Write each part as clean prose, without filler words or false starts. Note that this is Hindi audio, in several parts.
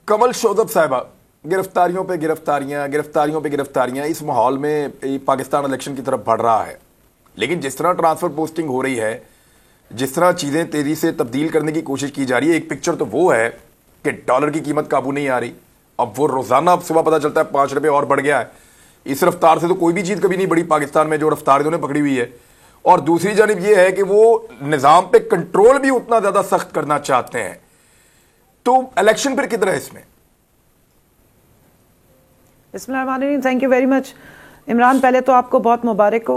कमल शोदब साहिबा, गिरफ्तारियों पे गिरफ्तारियां, गिरफ्तारियों पे गिरफ्तारियां, इस माहौल में पाकिस्तान इलेक्शन की तरफ बढ़ रहा है। लेकिन जिस तरह ट्रांसफर पोस्टिंग हो रही है, जिस तरह चीजें तेजी से तब्दील करने की कोशिश की जा रही है, एक पिक्चर तो वो है कि डॉलर की कीमत काबू नहीं आ रही। अब वो रोजाना अब सुबह पता चलता है 5 रुपये और बढ़ गया है। इस रफ्तार से तो कोई भी चीज कभी नहीं बढ़ी पाकिस्तान में, जो रफ्तार इन्होंने पकड़ी हुई है। और दूसरी जानिब यह है कि वो निजाम पे कंट्रोल भी उतना ज्यादा सख्त करना चाहते हैं। तो इलेक्शन फिर किधर है इसमें? बिस्मिल्लाहिर्रहमानिर्रहीम। Thank you very much Imran. पहले तो आपको बहुत मुबारक हो,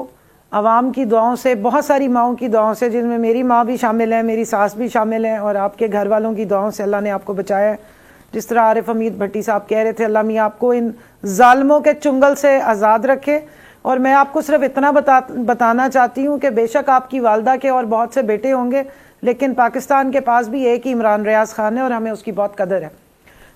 आवाम की दुआओं से, बहुत सारी माओं की दुआओं से, जिनमें मेरी माँ भी शामिल है, मेरी सास भी शामिल है, और आपके घर वालों की दुआओं से अल्लाह ने आपको बचाया है। जिस तरह आरिफ हमीद भट्टी साहब कह रहे थे, अल्लाह मियाँ आपको इन जालिमों के चुंगल से आज़ाद रखे। और मैं आपको सिर्फ इतना बताना चाहती हूँ कि बेशक आपकी वालदा के और बहुत से बेटे होंगे, लेकिन पाकिस्तान के पास भी एक ही इमरान रियाज खान है और हमें उसकी बहुत कदर है।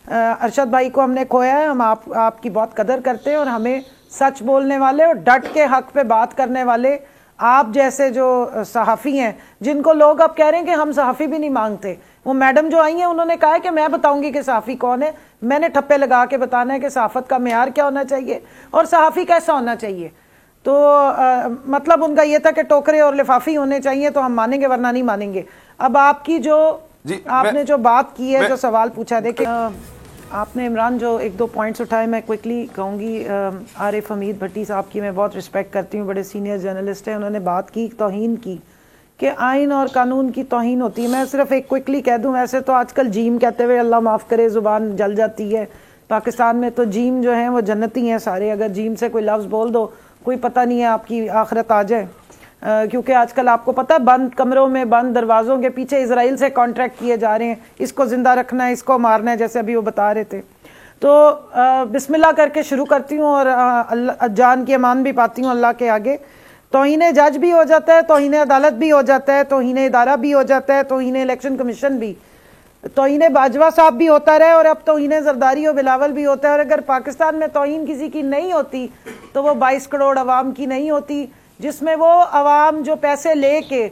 अरशद भाई को हमने खोया है, हम आपकी बहुत कदर करते हैं, और हमें सच बोलने वाले और डट के हक पे बात करने वाले आप जैसे जो सहाफ़ी हैं, जिनको लोग अब कह रहे हैं कि हम सहाफ़ी भी नहीं मांगते। वो मैडम जो आई हैं उन्होंने कहा है कि मैं बताऊंगी कि सहाफ़ी कौन है, मैंने ठप्पे लगा के बताना है कि सहाफ़त का मेयार क्या होना चाहिए और सहाफ़ी कैसा होना चाहिए। तो मतलब उनका ये था कि टोकरे और लिफाफी होने चाहिए तो हम मानेंगे, वरना नहीं मानेंगे। अब आपकी जो आपने जो बात की है, जो सवाल पूछा, देखिए आपने इमरान जो 1-2 पॉइंट्स उठाए, मैं क्विकली कहूँगी। आरिफ हमीद भट्टी साहब की मैं बहुत रिस्पेक्ट करती हूँ, बड़े सीनियर जर्नलिस्ट हैं। उन्होंने बात की तौहीन की कि आइन और कानून की तौहीन होती है। मैं सिर्फ एक क्विकली कह दूँ, वैसे तो आजकल जीम कहते हुए अल्लाह माफ़ करे ज़ुबान जल जाती है पाकिस्तान में, तो जीम जो हैं वो जन्नती हैं सारे। अगर जीम से कोई लफ्ज़ बोल दो, कोई पता नहीं है आपकी आखिरत आ जाए। क्योंकि आजकल आपको पता है बंद कमरों में, बंद दरवाज़ों के पीछे इजराइल से कॉन्ट्रैक्ट किए जा रहे हैं, इसको ज़िंदा रखना है, इसको मारना है, जैसे अभी वो बता रहे थे। तो बिस्मिल्लाह करके शुरू करती हूँ और अल्लाह जान की अमान भी पाती हूँ अल्लाह के आगे। तौहीन जज भी हो जाता है, तौहीन अदालत भी हो जाता है, तौहीन इदारा भी हो जाता है, तौहीन इलेक्शन कमीशन भी, तौहीन बाजवा साहब भी होता रहे, और अब तौहीन जरदारी और बिलावल भी होता है। और अगर पाकिस्तान में तौहीन किसी की नहीं होती तो वो 22 करोड़ अवाम की नहीं होती, जिसमें वो अवाम जो पैसे लेके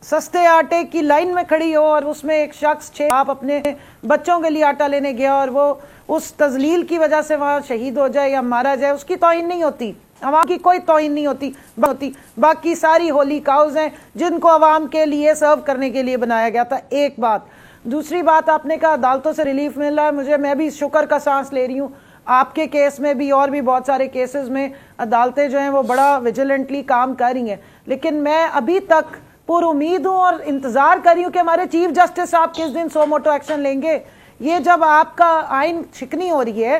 सस्ते आटे की लाइन में खड़ी हो और उसमें एक शख्स आप अपने बच्चों के लिए आटा लेने गया और वो उस तजलील की वजह से वहाँ शहीद हो जाए या मारा जाए, उसकी तौहीन नहीं होती। अवाम की कोई तौहीन नहीं होती। बाकी सारी होली काउज हैं जिनको अवाम के लिए सर्व करने के लिए बनाया गया था। एक बात। दूसरी बात, आपने कहा अदालतों से रिलीफ मिल रहा है, मुझे, मैं भी शुक्र का सांस ले रही हूँ। आपके केस में भी और भी बहुत सारे केसेस में अदालतें जो हैं वो बड़ा विजिलेंटली काम कर रही हैं, लेकिन मैं अभी तक पूरी उम्मीद हूँ और इंतजार कर रही हूँ कि हमारे चीफ जस्टिस साहब किस दिन सो मोटो एक्शन लेंगे। ये जब आपका आइन शिकनी हो रही है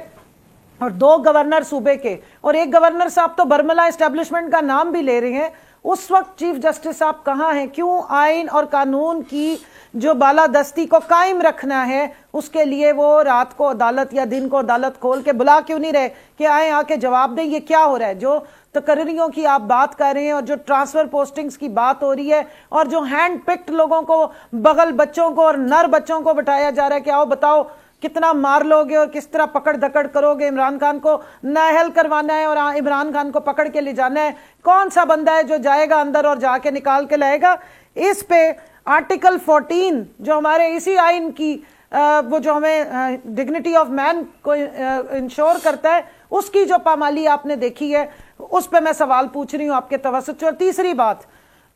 और 2 गवर्नर सूबे के और एक गवर्नर साहब तो बर्मला एस्टेब्लिशमेंट का नाम भी ले रहे हैं, उस वक्त चीफ जस्टिस साहब कहाँ हैं? क्यों आइन और कानून की जो बालादस्ती को कायम रखना है उसके लिए वो रात को अदालत या दिन को अदालत खोल के बुला क्यों नहीं रहे कि आए आके जवाब दें ये क्या हो रहा है? जो तकर्रियों की आप बात कर रहे हैं और जो ट्रांसफर पोस्टिंग्स की बात हो रही है और जो हैंड पिक्ड लोगों को, बगल बच्चों को और नर बच्चों को बिठाया जा रहा है कि आओ बताओ कितना मार लोगे और किस तरह पकड़ धकड़ करोगे। इमरान खान को नाअहल करवाना है और इमरान खान को पकड़ के ले जाना है। कौन सा बंदा है जो जाएगा अंदर और जाके निकाल के लाएगा? इस पे आर्टिकल 14 जो हमारे इसी आइन की वो जो हमें डिग्निटी ऑफ मैन को इंश्योर करता है, उसकी जो पामाली आपने देखी है, उस पे मैं सवाल पूछ रही हूँ आपके तवज्जुह। और तीसरी बात,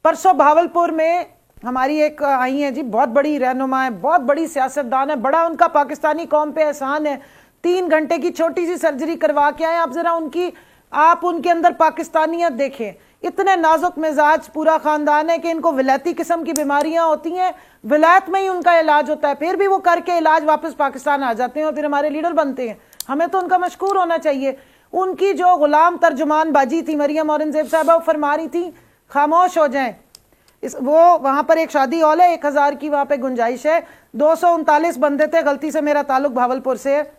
परसों भावलपुर में हमारी एक आई है जी, बहुत बड़ी रहनुमा है, बहुत बड़ी सियासतदान है, बड़ा उनका पाकिस्तानी कौम पे एहसान है। 3 घंटे की छोटी सी सर्जरी करवा के आए। आप जरा आप उनके अंदर पाकिस्तानियत देखें। इतने नाजुक मिजाज पूरा खानदान है कि इनको विलायती किस्म की बीमारियां होती हैं, विलायत में ही उनका इलाज होता है, फिर भी वो करके इलाज वापस पाकिस्तान आ जाते हैं और फिर हमारे लीडर बनते हैं। हमें तो उनका मशकूर होना चाहिए। उनकी जो गुलाम तर्जुमान बाजी थी मरियम औरंगजेब साहबा, वो फरमा रही थी खामोश हो जाएं। वो वहां पर एक शादी हॉल है, 1000 की वहां पे गुंजाइश है, 239 बंदे थे, गलती से मेरा ताल्लुक भावलपुर से है,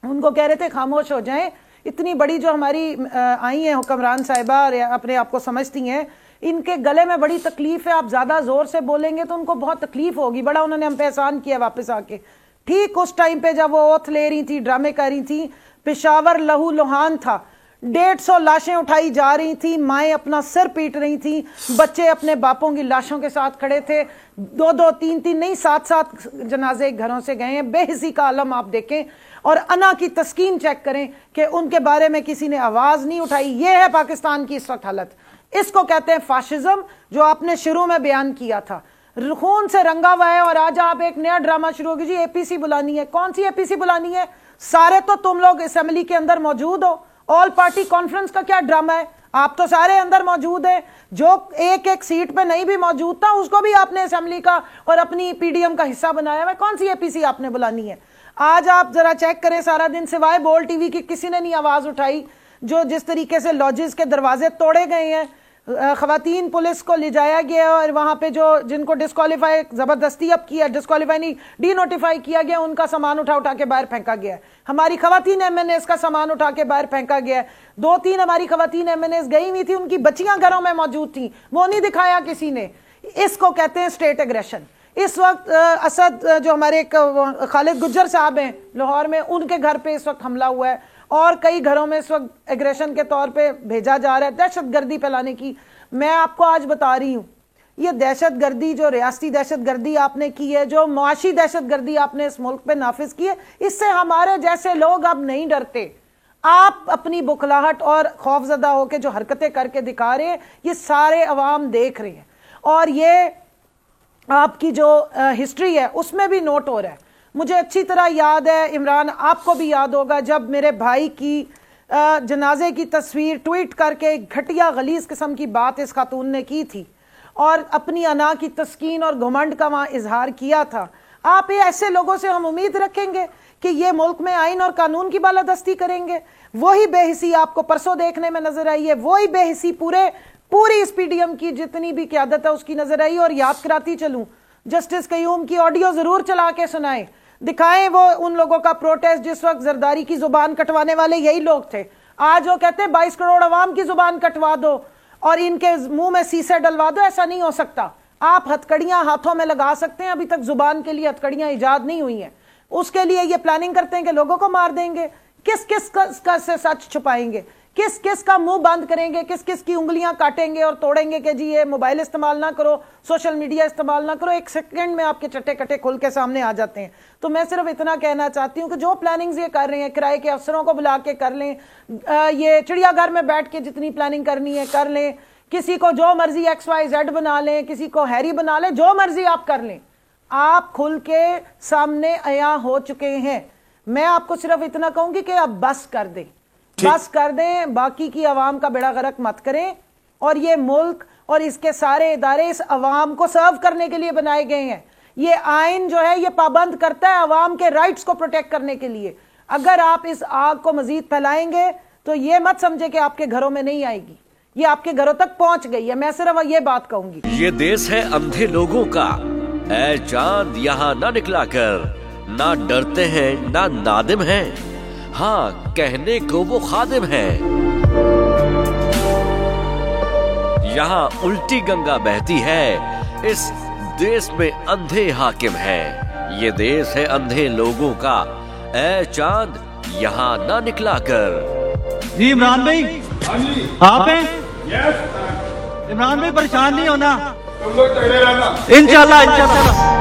उनको कह रहे थे खामोश हो जाएं। इतनी बड़ी जो हमारी आई हैं हुक्मरान साहिबा और अपने आप को समझती हैं, इनके गले में बड़ी तकलीफ है, आप ज्यादा जोर से बोलेंगे तो उनको बहुत तकलीफ होगी। बड़ा उन्होंने हम पे एहसान किया वापस आके। ठीक उस टाइम पे जब वो ओथ ले रही थी, ड्रामे कर रही थी, पेशावर लहू लुहान था, 150 लाशें उठाई जा रही थी, माएँ अपना सिर पीट रही थी, बच्चे अपने बापों की लाशों के साथ खड़े थे, 2-2, 3-3 नहीं 7-7 जनाजे घरों से गए हैं। बेहिसी का आलम आप देखें और अना की तस्कीन चेक करें कि उनके बारे में किसी ने आवाज नहीं उठाई। ये है पाकिस्तान की इस वक्त हालत। इसको कहते हैं फाशिज्म, जो आपने शुरू में बयान किया था, खून से रंगा हुआ है। और आज आप एक नया ड्रामा शुरू हो गया जी, एपीसी बुलानी है। कौन सी एपीसी बुलानी है? सारे तो तुम लोग असेंबली के अंदर मौजूद हो। ऑल पार्टी कॉन्फ्रेंस का क्या ड्रामा है? आप तो सारे अंदर मौजूद है। जो एक एक सीट पे नहीं भी मौजूद था उसको भी आपने असेंबली का और अपनी पीडीएम का हिस्सा बनाया हुआ। कौन सी एपीसी आपने बुलानी है? आज आप जरा चेक करें, सारा दिन सिवाय बोल टीवी की किसी ने नहीं आवाज उठाई। जो जिस तरीके से लॉजेस के दरवाजे तोड़े गए हैं, खवातीन पुलिस को ले जाया गया और वहां पे जो जिनको डिस्क्वालीफाई जबरदस्ती अब किया, डिस्क्वालीफाई नहीं डी नोटिफाई किया गया, उनका सामान उठा उठा के बाहर फेंका गया। हमारी खवातीन एमएनएस का सामान उठा के बाहर फेंका गया। 2-3 हमारी खवातीन एमएनएस गई हुई थी, उनकी बच्चियां घरों में मौजूद थी, वो नहीं दिखाया किसी ने। इसको कहते हैं स्टेट एग्रेशन। इस वक्त असद जो हमारे खालिद गुज्जर साहब हैं लाहौर में, उनके घर पे इस वक्त हमला हुआ है और कई घरों में इस वक्त एग्रेशन के तौर पे भेजा जा रहा है दहशतगर्दी फैलाने की। मैं आपको आज बता रही हूं, ये दहशतगर्दी जो रियासती दहशतगर्दी आपने की है, जो मुआशी दहशतगर्दी आपने इस मुल्क पे नाफिज की है, इससे हमारे जैसे लोग अब नहीं डरते। आप अपनी बुखलाहट और खौफजदा होकर जो हरकतें करके दिखा रहे हैं, ये सारे अवाम देख रहे हैं और ये आपकी जो हिस्ट्री है उसमें भी नोट हो रहा है। मुझे अच्छी तरह याद है, इमरान आपको भी याद होगा, जब मेरे भाई की जनाजे की तस्वीर ट्वीट करके घटिया गलीज किस्म की बात इस खातून ने की थी और अपनी अना की तस्कीन और घुमंड का वहां इजहार किया था। आप ये ऐसे लोगों से हम उम्मीद रखेंगे कि ये मुल्क में आइन और कानून की बालादस्ती करेंगे? वही बेहिसी आपको परसों देखने में नजर आई है, वही बेहिसी पूरी इस पीडीएम की जितनी भी क्यादत है उसकी नजर आई। और याद कराती चलूं, जस्टिस कयूम की ऑडियो जरूर चला के सुनाएं, दिखाएं वो उन लोगों का प्रोटेस्ट जिस वक्त जरदारी की जुबान कटवाने वाले यही लोग थे। आज वो कहते हैं 22 करोड़ अवाम की जुबान कटवा दो और इनके मुंह में सीसे डलवा दो। ऐसा नहीं हो सकता। आप हथकड़ियां हाथों में लगा सकते हैं, अभी तक जुबान के लिए हथकड़ियां इजाद नहीं हुई हैं। उसके लिए ये प्लानिंग करते हैं कि लोगों को मार देंगे। किस किस का से सच छुपाएंगे, किस किस का मुंह बंद करेंगे, किस किस की उंगलियां काटेंगे और तोड़ेंगे कि जी ये मोबाइल इस्तेमाल ना करो, सोशल मीडिया इस्तेमाल ना करो। एक सेकंड में आपके चट्टे कट्टे खुल के सामने आ जाते हैं। तो मैं सिर्फ इतना कहना चाहती हूं कि जो प्लानिंग्स ये कर रहे हैं, किराए के अफसरों को बुला के कर लें, ये चिड़ियाघर में बैठ के जितनी प्लानिंग करनी है कर लें, किसी को जो मर्जी XYZ बना लें, किसी को हैरी बना लें, जो मर्जी आप कर लें। आप खुल के सामने आया हो चुके हैं। मैं आपको सिर्फ इतना कहूंगी कि अब बस कर दें, बस कर दें, बाकी की आवाम का बेड़ा गर्क मत करें। और ये मुल्क और इसके सारे इदारे इस अवाम को सर्व करने के लिए बनाए गए हैं। ये आइन जो है ये पाबंद करता है अवाम के राइट्स को प्रोटेक्ट करने के लिए। अगर आप इस आग को मजीद फैलाएंगे तो ये मत समझे कि आपके घरों में नहीं आएगी, ये आपके घरों तक पहुंच गई है। मैं सिर्फ ये बात कहूंगी, ये देश है अंधे लोगों का, ऐ चांद यहाँ ना निकला कर, ना डरते हैं ना नादिम हैं, हाँ कहने को वो खादिम है। यहाँ उल्टी गंगा बहती है, इस देश में अंधे हाकिम है। ये देश है अंधे लोगों का, ऐ चांद यहाँ ना निकला कर। जी इमरान भाई, आप हैं? इमरान भाई परेशान नहीं होना, तुम लोग तगड़े रहना, इंशाल्लाह इंशाल्लाह।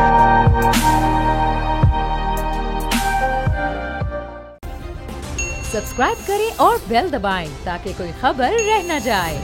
सब्सक्राइब करें और बेल दबाएं ताकि कोई खबर रह न जाए।